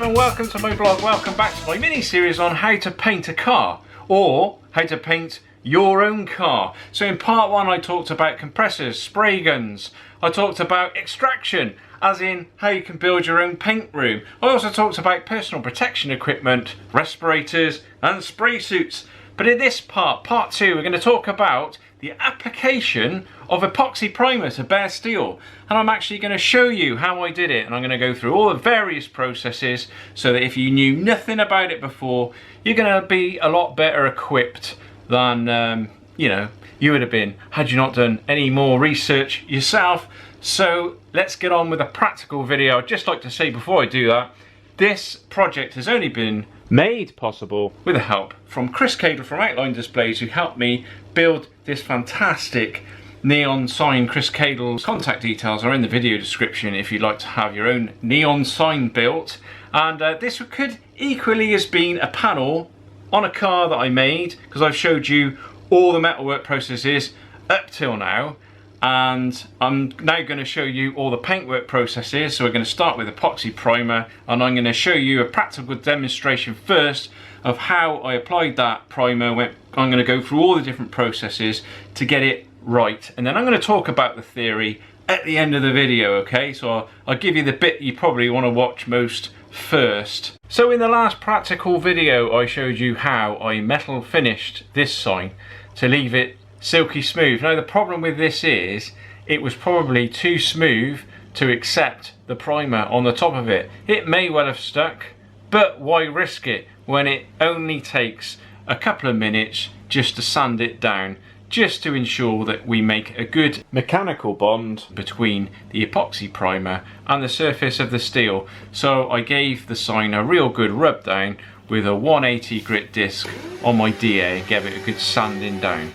and welcome to my blog. Welcome back to my mini-series on how to paint a car, or how to paint your own car. So in part one I talked about compressors, spray guns, I talked about extraction, as in how you can build your own paint room. I also talked about personal protection equipment, respirators and spray suits. But in this part two, we're going to talk about the application of epoxy primer to bare steel, and I'm actually going to show you how I did it, and I'm going to go through all the various processes so that if you knew nothing about it before, you're going to be a lot better equipped than you would have been had you not done any more research yourself. So let's get on with a practical video. I'd just like to say before I do that, this project has only been made possible with the help from Chris Cadle from Outline Displays, who helped me build this fantastic neon sign. Chris Cadle's contact details are in the video description if you'd like to have your own neon sign built. And this could equally has been a panel on a car that I made, because I've showed you all the metalwork processes up till now, and I'm now going to show you all the paintwork processes. So we're going to start with epoxy primer, and I'm going to show you a practical demonstration first of how I applied that primer. I'm going to go through all the different processes to get it right, and then I'm going to talk about the theory at the end of the video, okay? So I'll give you the bit you probably want to watch most first. So in the last practical video I showed you how I metal finished this sign to leave it silky smooth. Now the problem with this is it was probably too smooth to accept the primer on the top of it. It may well have stuck, but why risk it when it only takes a couple of minutes just to sand it down, just to ensure that we make a good mechanical bond between the epoxy primer and the surface of the steel. So I gave the sign a real good rub down with a 180 grit disc on my DA and gave it a good sanding down.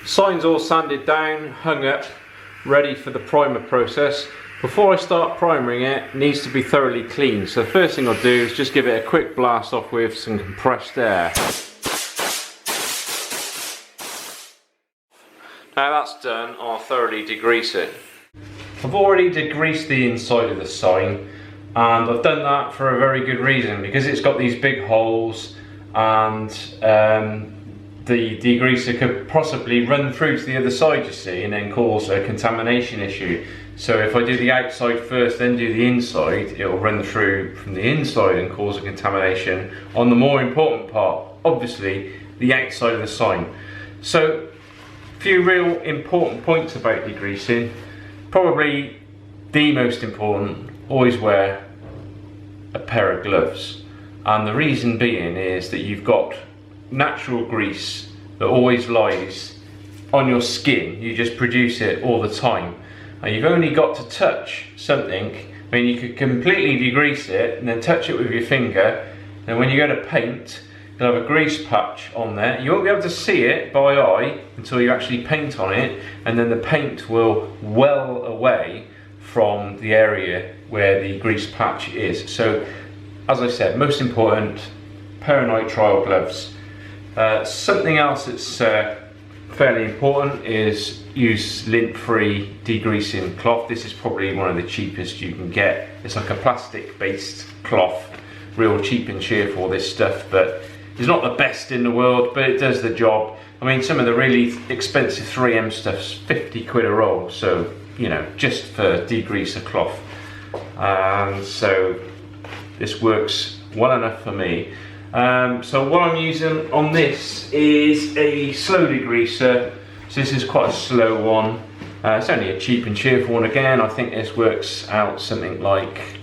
Sign's all sanded down, hung up, ready for the primer process. Before I start primering it, it needs to be thoroughly clean. So the first thing I'll do is just give it a quick blast off with some compressed air. Now that's done, I'll thoroughly degrease it. I've already degreased the inside of the sign, and I've done that for a very good reason, because it's got these big holes, and the degreaser could possibly run through to the other side, you see, and then cause a contamination issue. So if I do the outside first, then do the inside, it'll run through from the inside and cause a contamination on the more important part, obviously the outside of the sign. So few real important points about degreasing. Probably the most important, always wear a pair of gloves, and the reason being is that you've got natural grease that always lies on your skin. You just produce it all the time, and you've only got to touch something. I mean, you could completely degrease it and then touch it with your finger, and when you go to paint, you'll have a grease patch on there. You won't be able to see it by eye until you actually paint on it, and then the paint will well away from the area where the grease patch is. So, as I said, most important, pair of nitrile gloves. Something else that's fairly important is use lint-free degreasing cloth. This is probably one of the cheapest you can get. It's like a plastic-based cloth, real cheap and cheerful, this stuff, but it's not the best in the world, but it does the job. I mean, some of the really expensive 3M stuff's 50 quid a roll, so, you know, just for degreaser cloth. So this works well enough for me. So what I'm using on this is a slow degreaser. So this is quite a slow one. It's only a cheap and cheerful one again. I think this works out something like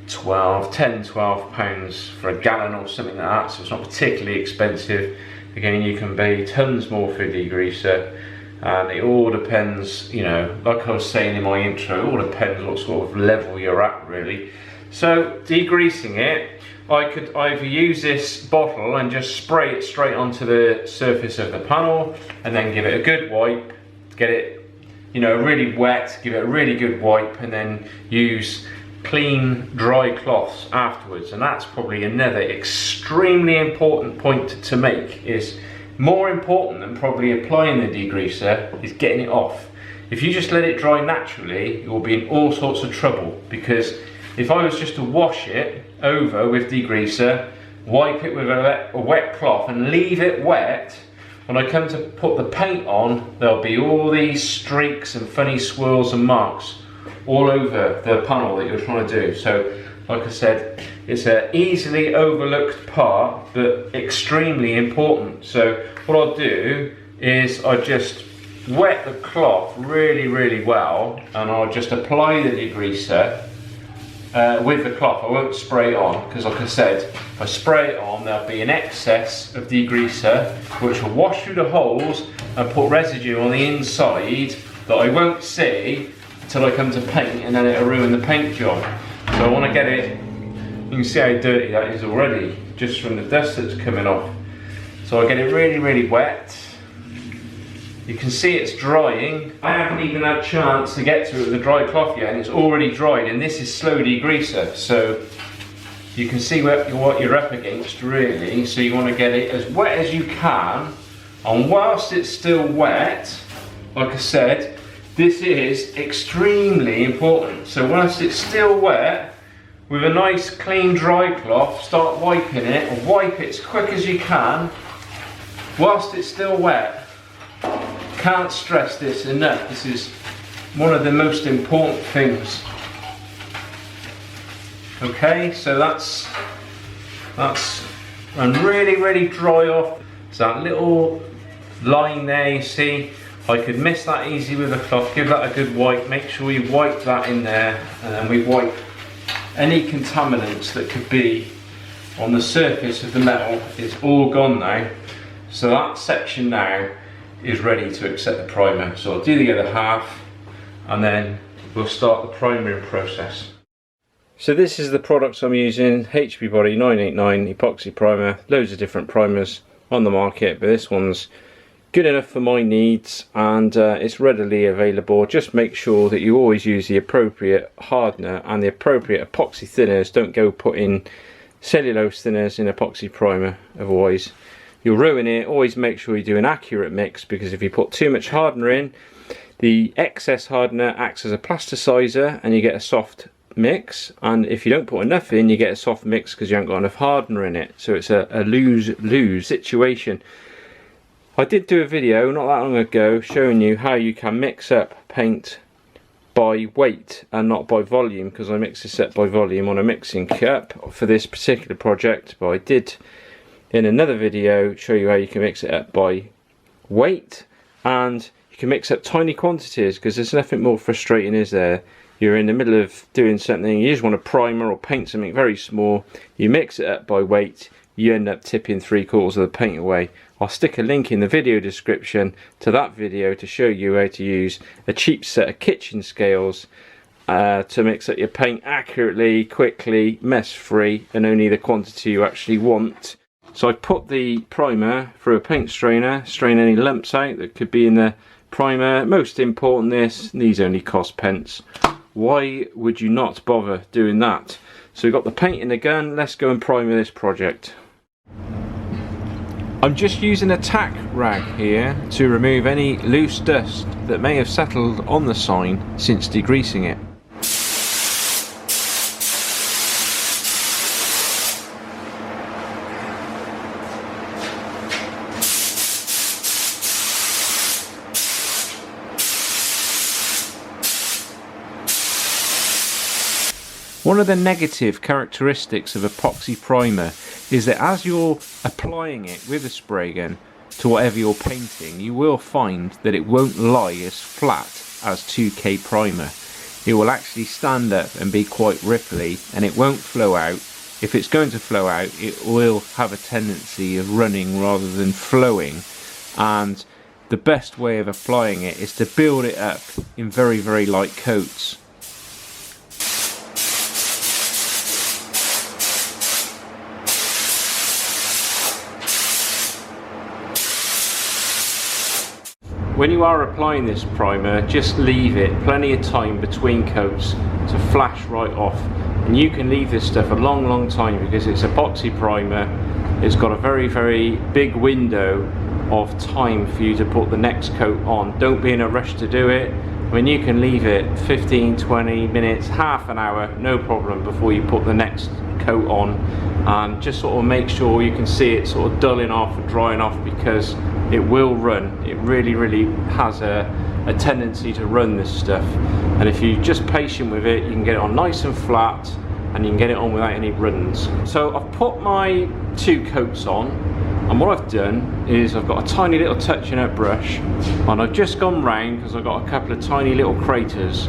12 pounds for a gallon or something like that, so it's not particularly expensive. Again, you can pay tons more for a degreaser, and it all depends, you know, like I was saying in my intro, it all depends what sort of level you're at, really. So degreasing it, I could either use this bottle and just spray it straight onto the surface of the panel, and then give it a good wipe, get it, you know, really wet, give it a really good wipe, and then use clean dry cloths afterwards. And that's probably another extremely important point to make, is more important than probably applying the degreaser is getting it off. If you just let it dry naturally, you will be in all sorts of trouble, because If I was just to wash it over with degreaser, wipe it with a wet cloth and leave it wet, when I come to put the paint on, there'll be all these streaks and funny swirls and marks all over the panel that you're trying to do. So, like I said, it's an easily overlooked part, but extremely important. So what I'll do is I just wet the cloth really well, and I'll just apply the degreaser with the cloth. I won't spray it on, because like I said, if I spray it on, there'll be an excess of degreaser which will wash through the holes and put residue on the inside that I won't see until I come to paint, and then it'll ruin the paint job. So I want to get it, you can see how dirty that is already, just from the dust that's coming off. So I get it really wet. You can see it's drying. I haven't even had a chance to get to it with a dry cloth yet, and it's already dried, and this is slow degreaser. So you can see what you're up against really. So you want to get it as wet as you can, and whilst it's still wet, like I said, this is extremely important. So whilst it's still wet, with a nice clean dry cloth, start wiping it, and wipe it as quick as you can whilst it's still wet. Can't stress this enough. This is one of the most important things. Okay, so that's and really dry off. So that little line there, you see, I could miss that easy with a cloth. Give that a good wipe. Make sure you wipe that in there, and then we wipe any contaminants that could be on the surface of the metal. It's all gone now. So that section now is ready to accept the primer. So I'll do the other half, and then we'll start the priming process. So this is the products I'm using: HP Body 989 epoxy primer. Loads of different primers on the market, but this one's good enough for my needs, and it's readily available. Just make sure that you always use the appropriate hardener and the appropriate epoxy thinners. Don't go putting cellulose thinners in epoxy primer, otherwise you'll ruin it. Always make sure you do an accurate mix, because if you put too much hardener in, the excess hardener acts as a plasticizer and you get a soft mix, and if you don't put enough in, you get a soft mix because you haven't got enough hardener in it. So it's a lose-lose situation. I did do a video not that long ago showing you how you can mix up paint by weight and not by volume, because I mix this up by volume on a mixing cup for this particular project. But I did in another video show you how you can mix it up by weight, and you can mix up tiny quantities, because there's nothing more frustrating, is there? You're in the middle of doing something, you just want to primer or paint something very small, you mix it up by weight, you end up tipping 3/4 of the paint away. I'll stick a link in the video description to that video to show you how to use a cheap set of kitchen scales to mix up your paint accurately, quickly, mess free, and only the quantity you actually want. So I put the primer through a paint strainer, strain any lumps out that could be in the primer. Most important, these only cost pence. Why would you not bother doing that? So we've got the paint in the gun, let's go and primer this project. I'm just using a tack rag here to remove any loose dust that may have settled on the sign since degreasing it. One of the negative characteristics of epoxy primer is that as you're applying it with a spray gun to whatever you're painting, you will find that it won't lie as flat as 2K primer. It will actually stand up and be quite ripply, and it won't flow out. If it's going to flow out, it will have a tendency of running rather than flowing, and the best way of applying it is to build it up in very light coats. When you are applying this primer, just leave it plenty of time between coats to flash right off. And you can leave this stuff a long time, because it's epoxy primer. It's got a very big window of time for you to put the next coat on. Don't be in a rush to do it. I mean, you can leave it 15, 20 minutes, half an hour, no problem, before you put the next coat on, and just sort of make sure you can see it sort of dulling off and drying off, because it will run. It really has a tendency to run, this stuff, and if you're just patient with it, you can get it on nice and flat, and you can get it on without any runs. So I've put my 2 coats on, and what I've done is I've got a tiny little touching up brush, and I've just gone round because I've got a couple of tiny little craters,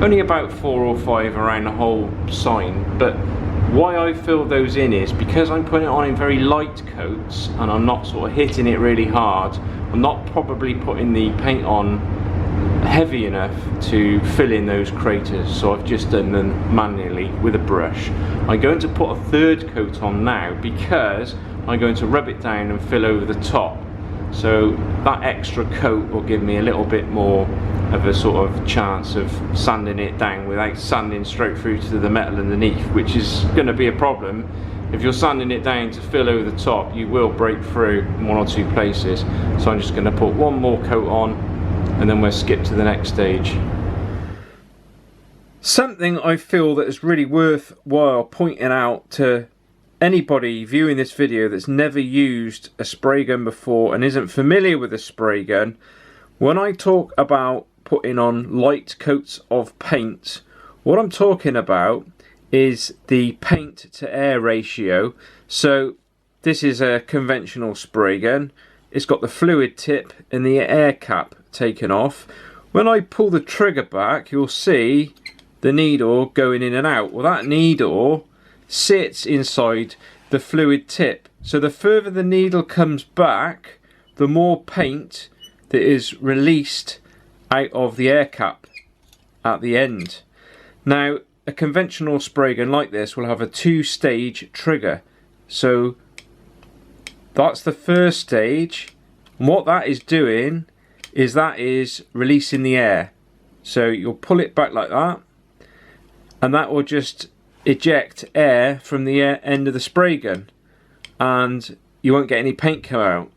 only about 4 or 5 around the whole sign. But why I filled those in is because I'm putting it on in very light coats, and I'm not sort of hitting it really hard. I'm not probably putting the paint on heavy enough to fill in those craters, so I've just done them manually with a brush. I'm going to put a 3rd coat on now, because I'm going to rub it down and fill over the top, so that extra coat will give me a little bit more of a sort of chance of sanding it down without sanding straight through to the metal underneath, which is going to be a problem. If you're sanding it down to fill over the top, you will break through in 1 or 2 places. So I'm just going to put 1 more coat on, and then we'll skip to the next stage. Something I feel that is really worthwhile pointing out to anybody viewing this video that's never used a spray gun before and isn't familiar with a spray gun, when I talk about putting on light coats of paint, what I'm talking about is the paint to air ratio. So this is a conventional spray gun. It's got the fluid tip and the air cap taken off. When I pull the trigger back, you'll see the needle going in and out. Well, that needle sits inside the fluid tip, so the further the needle comes back, the more paint that is released out of the air cap at the end. Now, a conventional spray gun like this will have a 2-stage trigger, so that's the first stage, and what that is doing is that is releasing the air. So you'll pull it back like that, and that will just eject air from the end of the spray gun, and you won't get any paint come out.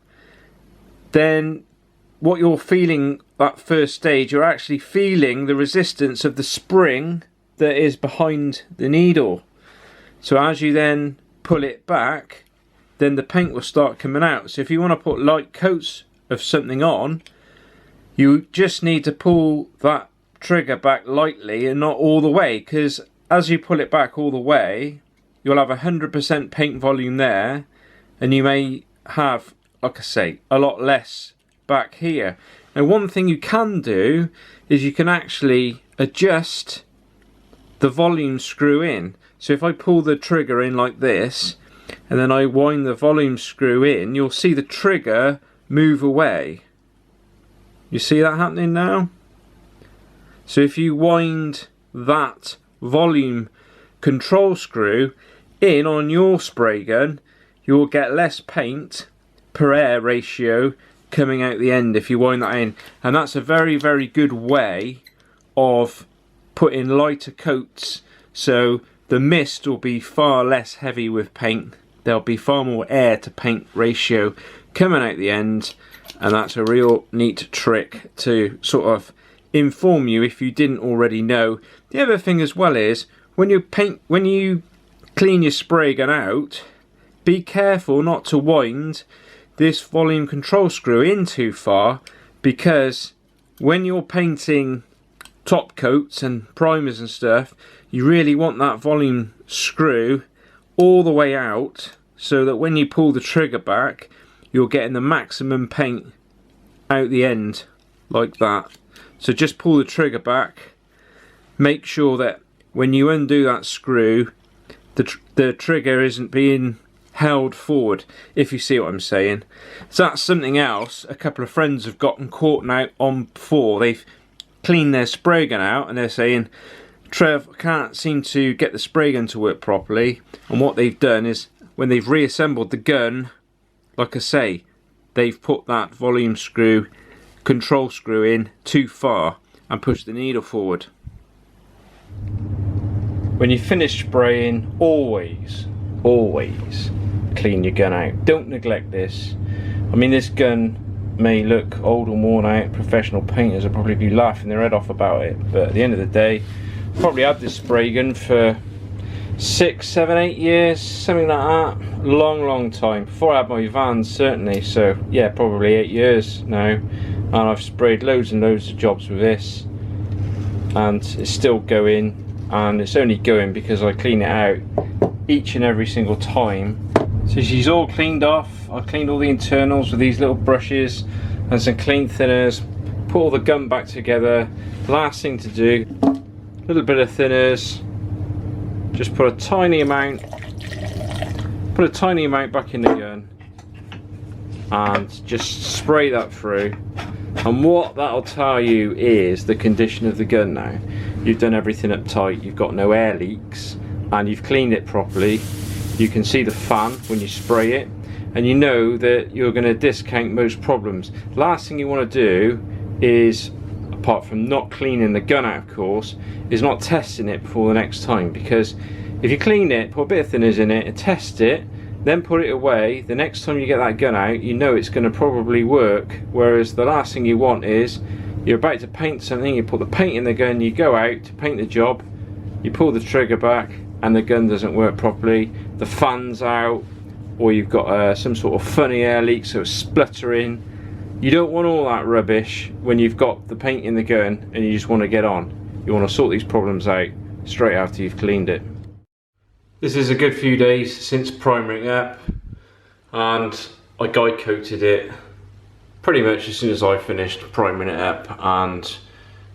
Then what you're feeling that first stage, you're actually feeling the resistance of the spring that is behind the needle. So as you then pull it back, then the paint will start coming out. So if you want to put light coats of something on, you just need to pull that trigger back lightly and not all the way, because as you pull it back all the way, you'll have 100% paint volume there, and you may have, like I say, a lot less back here. Now, one thing you can do is you can actually adjust the volume screw in. So if I pull the trigger in like this, and then I wind the volume screw in, you'll see the trigger move away. You see that happening now? So if you wind that volume control screw in on your spray gun, you will get less paint per air ratio coming out the end if you wind that in. And that's a very good way of putting lighter coats, so the mist will be far less heavy with paint. There'll be far more air to paint ratio coming out the end, and that's a real neat trick to sort of inform you if you didn't already know. The other thing as well is when you clean your spray gun out, be careful not to wind this volume control screw in too far, because when you're painting top coats and primers and stuff, you really want that volume screw all the way out, so that when you pull the trigger back, you're getting the maximum paint out the end like that. So just pull the trigger back, make sure that when you undo that screw, the trigger isn't being held forward, if you see what I'm saying. So that's something else a couple of friends have gotten caught out on before. They've cleaned their spray gun out and they're saying, Trev, I can't seem to get the spray gun to work properly. And what they've done is, when they've reassembled the gun, like I say, they've put that volume screw, control screw in too far and pushed the needle forward. When you finish spraying, always clean your gun out. Don't neglect this. I mean, this gun may look old and worn out, professional painters will probably be laughing their head off about it, but at the end of the day, probably had this spray gun for 6, 7, 8 years, something like that. Long time before I had my vans, certainly. So yeah, probably 8 years now, and I've sprayed loads and loads of jobs with this, and it's still going, and it's only going because I clean it out each and every single time. So she's all cleaned off. I've cleaned all the internals with these little brushes and some clean thinners, put all the gun back together. Last thing to do, a little bit of thinners, just put a tiny amount back in the gun and just spray that through. And what that'll tell you is the condition of the gun now. You've done everything up tight, you've got no air leaks, and you've cleaned it properly. You can see the fan when you spray it, and you know that you're going to discount most problems. Last thing you want to do is, apart from not cleaning the gun out of course, is not testing it before the next time, because if you clean it, put a bit of thinners in it and test it, then put it away, the next time you get that gun out you know it's going to probably work. Whereas the last thing you want is, you're about to paint something, you put the paint in the gun, you go out to paint the job, you pull the trigger back and the gun doesn't work properly, the fan's out, or you've got some sort of funny air leak, so it's spluttering. You don't want all that rubbish when you've got the paint in the gun and you just want to get on. You want to sort these problems out straight after you've cleaned it. This is a good few days since primering up, and I guide coated it pretty much as soon as I finished priming it up, and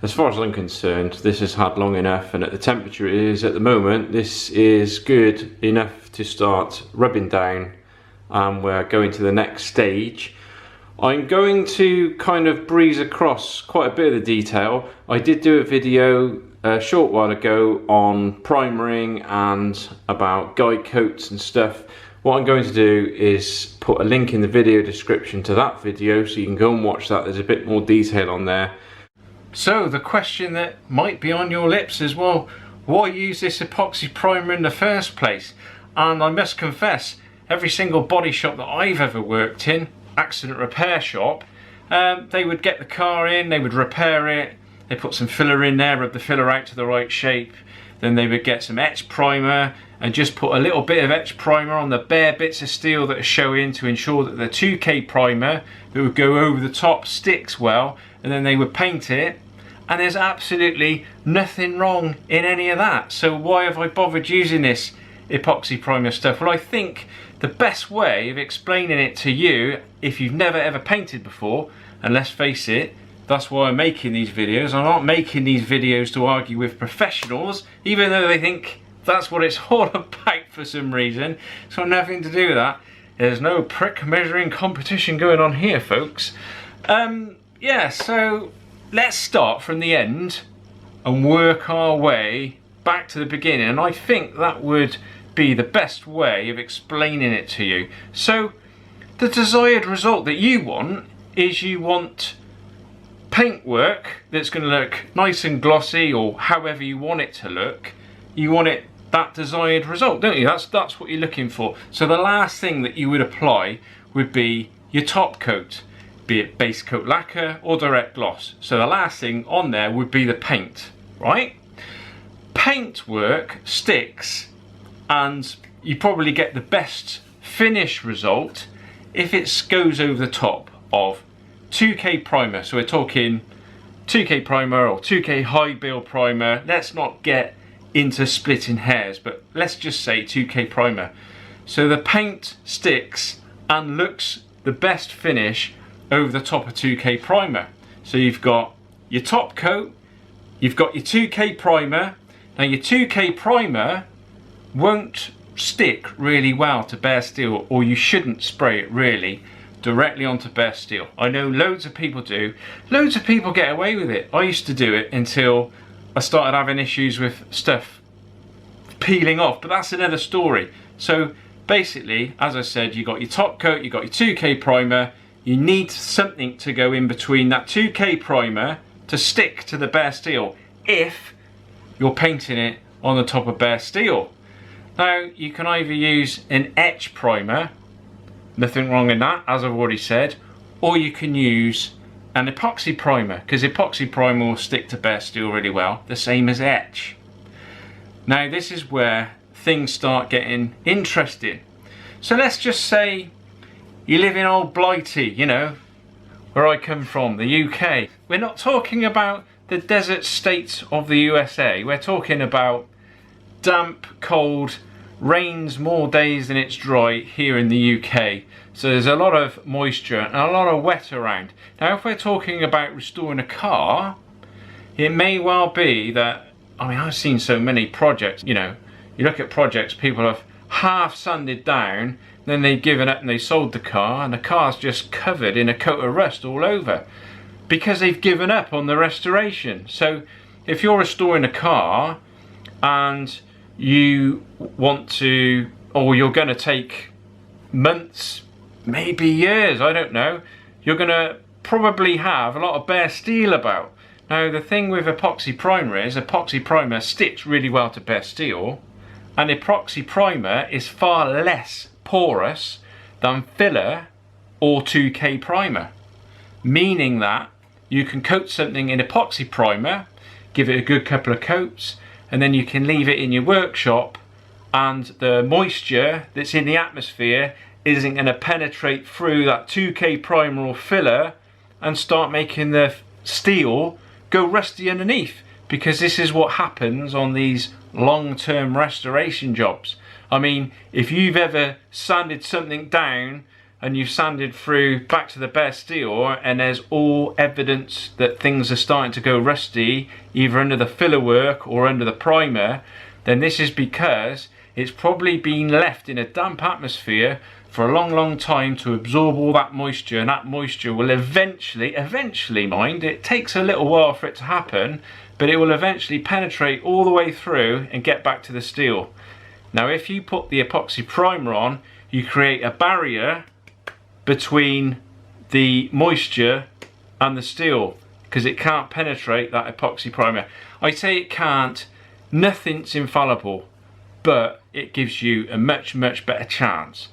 as far as I'm concerned this has had long enough, and at the temperature it is at the moment this is good enough to start rubbing down, and we're going to the next stage. I'm going to kind of breeze across quite a bit of the detail. I did do a video a short while ago on primering and about guide coats and stuff. What I'm going to do is put a link in the video description to that video so you can go and watch that. There's a bit more detail on there. So the question that might be on your lips is, well, why use this epoxy primer in the first place? And I must confess, every single body shop that I've ever worked in, accident repair shop, they would get the car in, they would repair it, they put some filler in there, rub the filler out to the right shape, then they would get some etch primer and just put a little bit of etch primer on the bare bits of steel that are showing to ensure that the 2K primer that would go over the top sticks well, and then they would paint it, and there's absolutely nothing wrong in any of that. So why have I bothered using this epoxy primer stuff? Well, I think the best way of explaining it to you, if you've never ever painted before, and let's face it, that's why I'm making these videos. I'm not making these videos to argue with professionals, even though they think that's what it's all about for some reason. It's got nothing to do with that. There's no prick measuring competition going on here, folks. Yeah, so let's start from the end and work our way back to the beginning, and I think that would be the best way of explaining it to you. So the desired result that you want is, you want paintwork that's going to look nice and glossy, or however you want it to look. You want it that desired result, don't you? That's what you're looking for. So the last thing that you would apply would be your top coat, be it base coat lacquer or direct gloss. So the last thing on there would be the paint, right? Paintwork sticks, and you probably get the best finish result if it goes over the top of 2K primer. So we're talking 2K primer or 2K high build primer. Let's not get into splitting hairs, but let's just say 2K primer. So the paint sticks and looks the best finish over the top of 2K primer. So you've got your top coat, you've got your 2K primer. Now your 2K primer won't stick really well to bare steel, or you shouldn't spray it really directly onto bare steel. I know loads of people do. Loads of people get away with it. I used to do it until I started having issues with stuff peeling off, but that's another story. So basically, as I said, you got your top coat, you got your 2K primer. You need something to go in between that 2K primer to stick to the bare steel if you're painting it on the top of bare steel. Now you can either use an etch primer, nothing wrong in that, as I've already said, or you can use an epoxy primer, because epoxy primer will stick to bare steel really well, the same as etch. Now this is where things start getting interesting. So let's just say you live in old Blighty, you know, where I come from, the UK. We're not talking about the desert states of the USA. We're talking about damp, cold, rains more days than it's dry here in the UK. So there's a lot of moisture and a lot of wet around. Now if we're talking about restoring a car, it may well be that, I mean, I've seen so many projects, you know, you look at projects, people have half sanded down, then they've given up and they sold the car, and the car's just covered in a coat of rust all over because they've given up on the restoration. So if you're restoring a car and you want to, or you're going to take months, maybe years, I don't know, you're going to probably have a lot of bare steel about. Now the thing with epoxy primer is epoxy primer sticks really well to bare steel, and epoxy primer is far less porous than filler or 2K primer, meaning that you can coat something in epoxy primer, give it a good couple of coats, and then you can leave it in your workshop, and the moisture that's in the atmosphere isn't going to penetrate through that 2K primer or filler and start making the steel go rusty underneath, because this is what happens on these long-term restoration jobs. I mean, if you've ever sanded something down and you've sanded through back to the bare steel and there's all evidence that things are starting to go rusty, either under the filler work or under the primer, then this is because it's probably been left in a damp atmosphere for a long time to absorb all that moisture, and that moisture will eventually mind, it takes a little while for it to happen, but it will eventually penetrate all the way through and get back to the steel. Now if you put the epoxy primer on, you create a barrier between the moisture and the steel, because it can't penetrate that epoxy primer. I say it can't, nothing's infallible, but it gives you a much better chance.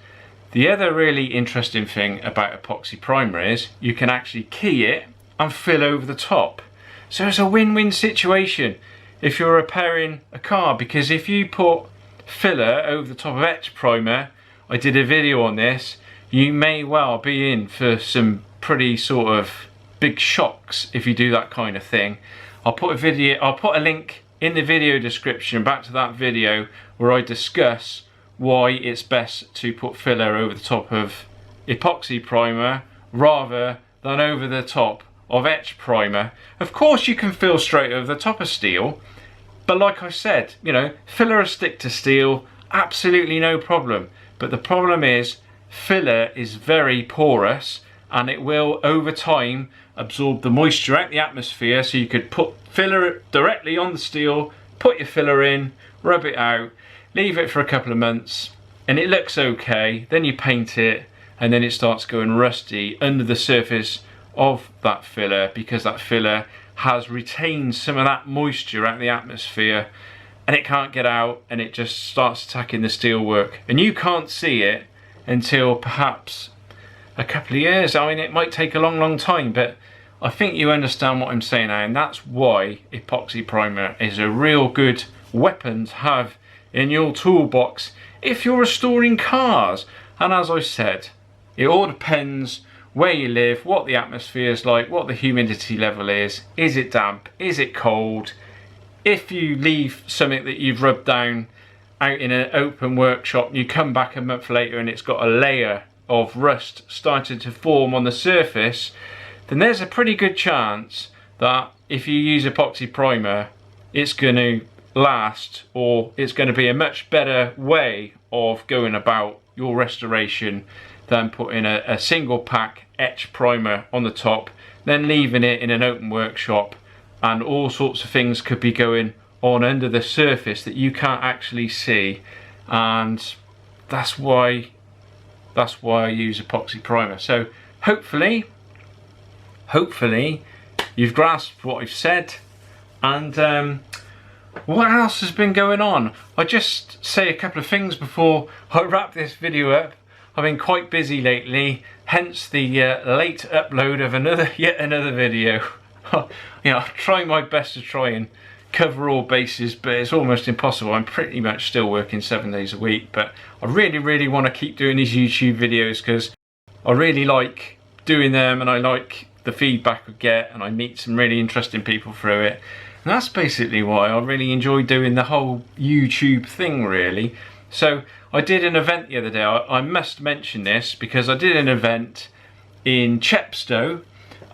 The other really interesting thing about epoxy primer is you can actually key it and fill over the top. So it's a win-win situation if you're repairing a car, because if you put filler over the top of etch primer, I did a video on this, you may well be in for some pretty sort of big shocks if you do that kind of thing. I'll put a link in the video description back to that video where I discuss why it's best to put filler over the top of epoxy primer rather than over the top of etch primer. Of course you can fill straight over the top of steel, but like I said, you know, filler will stick to steel, absolutely no problem. But the problem is filler is very porous, and it will over time absorb the moisture out the atmosphere, so you could put filler directly on the steel, put your filler in, rub it out, leave it for a couple of months, and it looks okay. Then you paint it, and then it starts going rusty under the surface of that filler, because that filler has retained some of that moisture out of the atmosphere, and it can't get out, and it just starts attacking the steelwork, and you can't see it until perhaps a couple of years. I mean, it might take a long time, but I think you understand what I'm saying now, and that's why epoxy primer is a real good weapon to have in your toolbox if you're restoring cars. And as I said, it all depends where you live, what the atmosphere is like, what the humidity level is it damp, is it cold. If you leave something that you've rubbed down out in an open workshop and you come back a month later and it's got a layer of rust starting to form on the surface, then there's a pretty good chance that if you use epoxy primer, it's going to last, or it's going to be a much better way of going about your restoration than putting a single pack etch primer on the top, then leaving it in an open workshop, and all sorts of things could be going on under the surface that you can't actually see. And that's why I use epoxy primer. So hopefully you've grasped what I've said. And what else has been going on? I'll just say a couple of things before I wrap this video up. I've been quite busy lately, hence the late upload of yet another video. You know, I try my best to try and cover all bases, but it's almost impossible. I'm pretty much still working 7 days a week, but I really want to keep doing these YouTube videos because I really like doing them and I like the feedback I get, and I meet some really interesting people through it. And that's basically why I really enjoy doing the whole YouTube thing, really. So I did an event the other day. I must mention this because I did an event in Chepstow,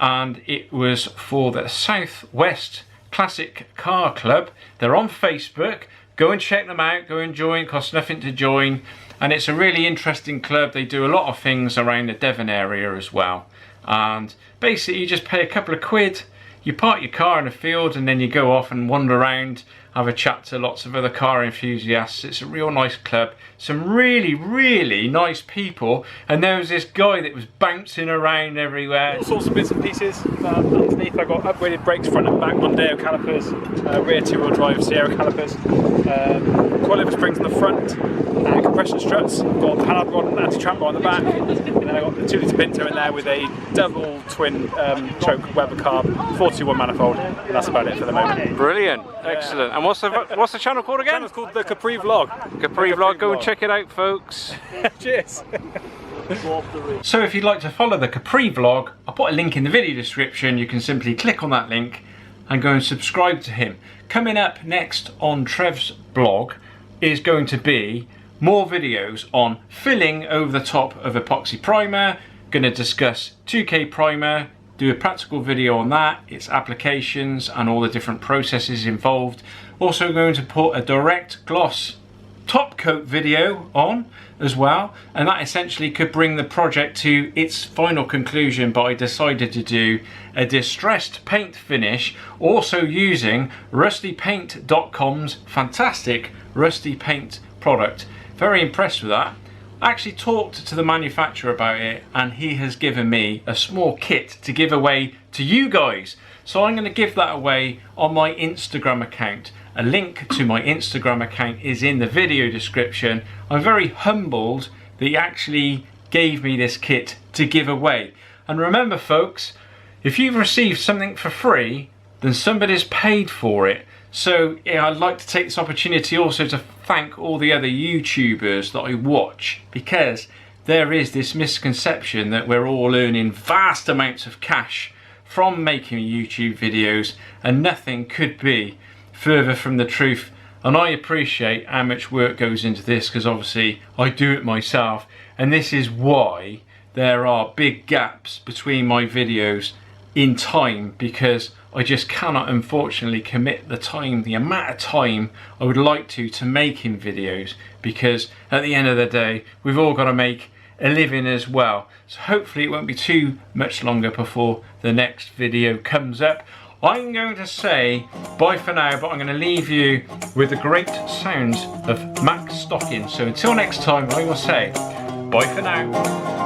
and it was for the Southwest Classic Car Club. They're on Facebook. Go and check them out. Go and join. Costs nothing to join. And it's a really interesting club. They do a lot of things around the Devon area as well. And basically you just pay a couple of quid, you park your car in a field, and then you go off and wander around, have a chat to lots of other car enthusiasts. It's a real nice club, some really nice people, and there was this guy that was bouncing around everywhere. All sorts of bits and pieces. Underneath I got upgraded brakes, front and back Mondeo calipers, rear two-wheel drive Sierra calipers, coilover springs in the front, compression struts, got the panel rod and anti-tramp rod on the back, and then I got the 2-litre Pinto in there with a double twin choke Weber carb 421 manifold, and that's about it for the moment. Brilliant, excellent. And what's the channel called again? The channel's called the Capri Vlog. Capri Vlog, go and check it out, folks. Cheers. So if you'd like to follow the Capri Vlog, I'll put a link in the video description. You can simply click on that link and go and subscribe to him. Coming up next on Trev's blog is going to be more videos on filling over the top of epoxy primer. Going to discuss 2K primer, do a practical video on that, its applications and all the different processes involved. Also going to put a direct gloss top coat video on as well, and that essentially could bring the project to its final conclusion, but I decided to do a distressed paint finish, also using rustypaint.com's fantastic rusty paint product. Very impressed with that. I actually talked to the manufacturer about it, and he has given me a small kit to give away to you guys. So I'm going to give that away on my Instagram account. A link to my Instagram account is in the video description. I'm very humbled that he actually gave me this kit to give away. And remember folks, if you've received something for free, then somebody's paid for it. So yeah, I'd like to take this opportunity also to thank all the other YouTubers that I watch, because there is this misconception that we're all earning vast amounts of cash from making YouTube videos, and nothing could be further from the truth. And I appreciate how much work goes into this, because obviously I do it myself, and this is why there are big gaps between my videos in time, because I just cannot unfortunately commit the amount of time I would like to making videos, because at the end of the day we've all got to make a living as well. So hopefully it won't be too much longer before the next video comes up. I'm going to say bye for now, but I'm going to leave you with the great sounds of Max Stockin. So until next time, I will say bye for now.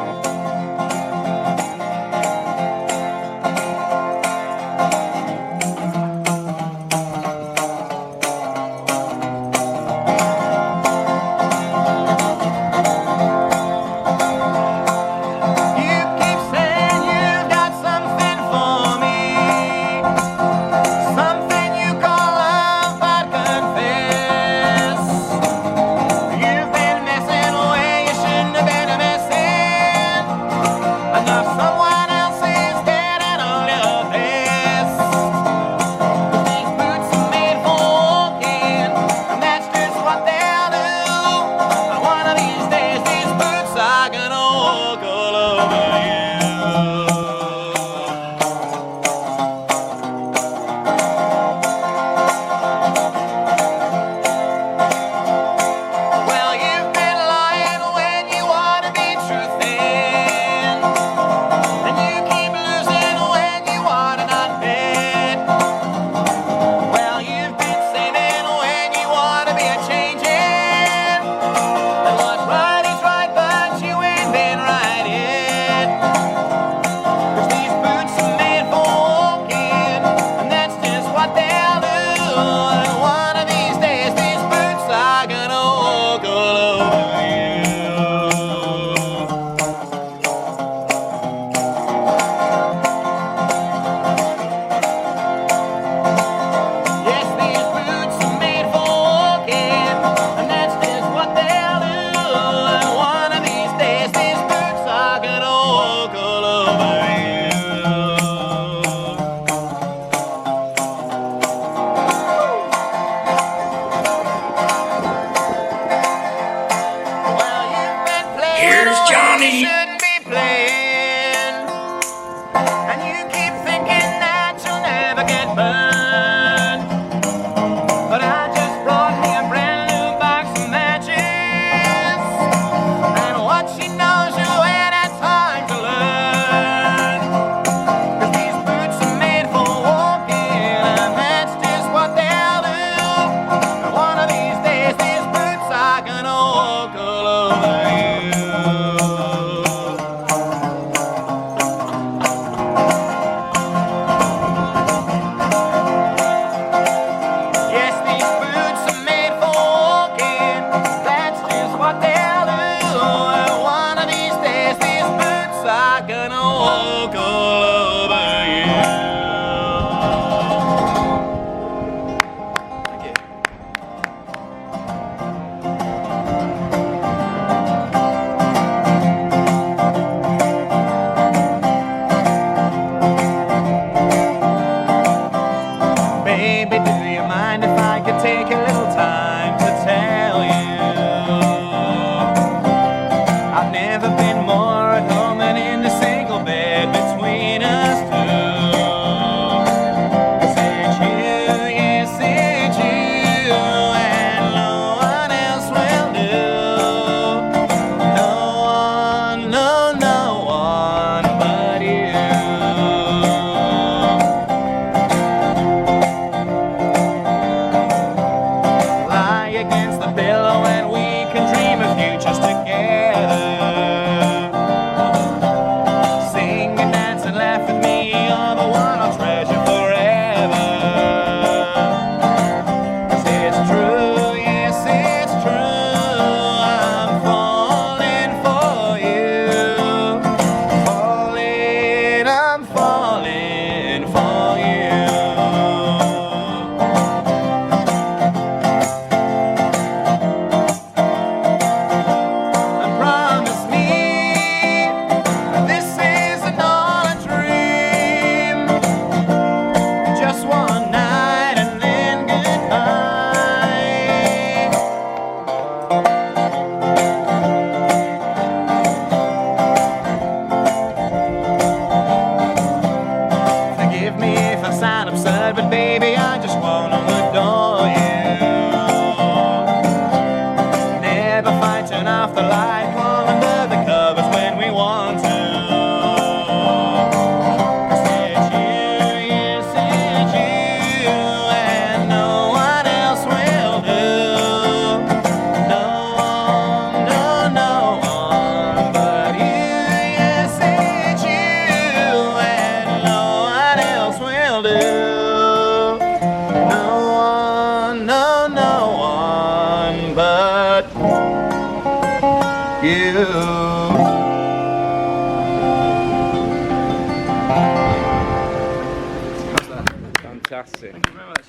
fantastic. Thank you very much.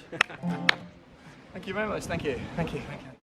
Thank you very much. Thank you. Thank you. Thank you.